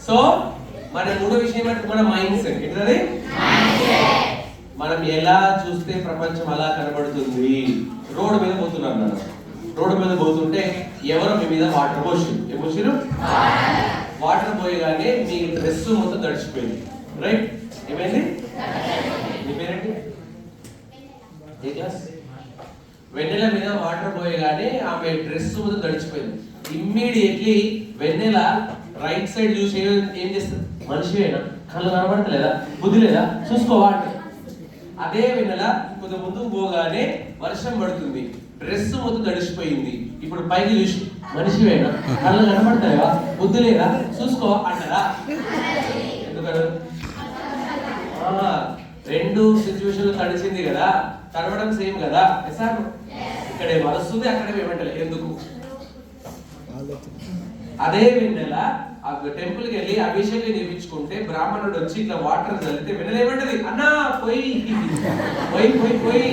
So మన మూడో విషయం ఏంటంటే మన మైండ్ సెట్. ఏంటది? మనం ఎలా చూస్తే ప్రపంచం అలా కనబడుతుంది. రోడ్డు మీద పోతున్నారు అన్నారు. రోడ్డు మీద పోతుంటే ఎవరో మీ మీద వాటర్ పోసిరు. ఏం పోసిరు? వాటర్ పోయగానే మీ డ్రెస్ మొత్తం తడిచిపోయింది. రైట్? ఏమైంది? మీ పేరేంటి? ఏ క్లాస్? వెన్నెల మీద వాటర్ పోయగానే ఆమె డ్రెస్ మొత్తం తడిచిపోయింది. ఇమ్మీడియట్లీ వెన్నెల రైట్ సైడ్ చూసి ఏం చేస్తుంది? మనిషివేనా? కళ్ళు కనబడతలేదా? బుద్ధి లేదా? చూసుకోవా అంటే అదే వెన్నెల కొంచెం ముందుకు పోగానే వర్షం పడుతుంది, డ్రెస్ మొత్తం తడిసిపోయింది. ఇప్పుడు పైకి చూసి మనిషివేనా? కళ్ళు కనబడతాయా? బుద్ధి లేదా? చూసుకోవా అంటారా? ఎందుకన్నా రెండు సిచ్యువేషన్లు తడిచింది కదా, తడవడం సేమ్ కదా. సార్ ఇక్కడే వస్తుంది, అక్కడే ఏమంటలే. ఎందుకు? అదే వెన్నెల ఆ టెంపుల్కి వెళ్ళి అభిషేకం చేయించుకుంటే బ్రాహ్మణుడు వచ్చి ఇట్లా వాటర్ చల్లితే వెన్నెల ఏమంటది? అన్నా పోయి పోయి పోయి పోయి.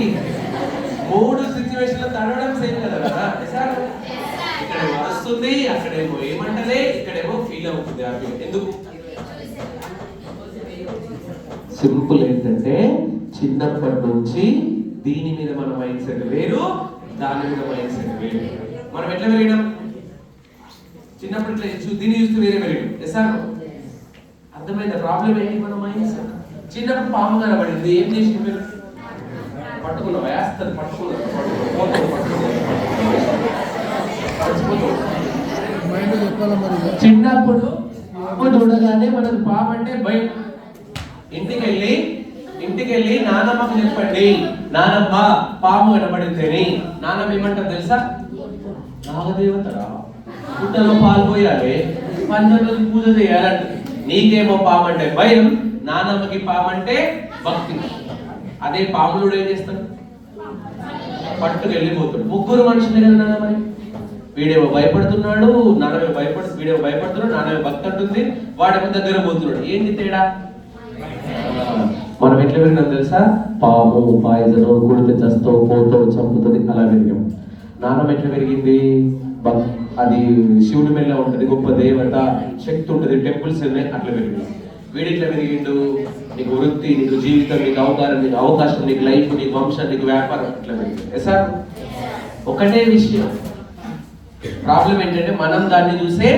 మూడు సిచ్యువేషన్లు తడవడం సేమ్ కదా కదా. సార్ ఇక్కడ వస్తుంది, అక్కడేమో ఏమంటలే, ఇక్కడేమో ఫీల్ అవుతుంది హ్యాపీ. ఎందుకు? సింపుల్ ఏంటంటే చిన్నప్పటి నుంచి దీని మీద మన మైండ్ సెట్ వేరు, దాని మీద మైండ్ సెట్ వేరు. మనం ఎట్లా పెరిగినాం? చిన్నప్పుడు ఇట్లా దీన్ని చూస్తే వేరే పెరిగాం. సార్ అర్థమైందా ప్రాబ్లం ఏంటి? మన మైండ్ సెట్. చిన్నప్పుడు పాము కనబడింది, ఏం చేసింది? మీరు పట్టుకున్నా వేస్తుంది, పట్టుకున్నారు చిన్నప్పుడు పాము చూడగానే మనకు పాము అంటే భయం. ఇంటికి వెళ్ళి నానమ్మకు చెప్పండి, నానమ్మ పాము కనబడిందని. నానమ్మ ఏమంటారు తెలుసా? నాగదేవతరా, పుట్టలో పాలు పోయాలి, పంచంలో పూజ చేయాలంట. నీకేమో పాము అంటే భయం, నానమ్మకి పాము అంటే భక్తి. అదే పాములుడు ఏం చేస్తాడు? పట్టుకు వెళ్ళిపోతాడు. ముగ్గురు మనుషులే కదా నాన్న. మరి వీడేమో భయపడుతున్నాడు, నాన్నమే వీడేమో భయపడుతున్నాడు, నాన్నమే భక్తి అంటుంది, వాడేమో దగ్గర పోతున్నాడు. ఏంటి తేడా? మనం ఎట్లా పెరిగినాం తెలుసా? పాము, పాయిజను, గుడితే చస్తావు, పోతావు, చంపుతుంది, అలా పెరిగాం. నాన్నమ్మ ఎట్లా పెరిగింది? అది శివుడి మీద ఉంటుంది, గొప్ప దేవత, శక్తి ఉంటుంది, టెంపుల్స్ ఉన్నాయి, అట్లా పెరిగింది. వీడు ఎట్లా పెరిగిండు? నీకు వృత్తి, నీకు జీవితం, నీకు అవకాశం, నీకు లైఫ్, నీకు వంశం, నీకు వ్యాపారం, అట్లా పెరిగింది. సార్ ఒకటే విషయం. ప్రాబ్లం ఏంటంటే మనం దాన్ని చూసే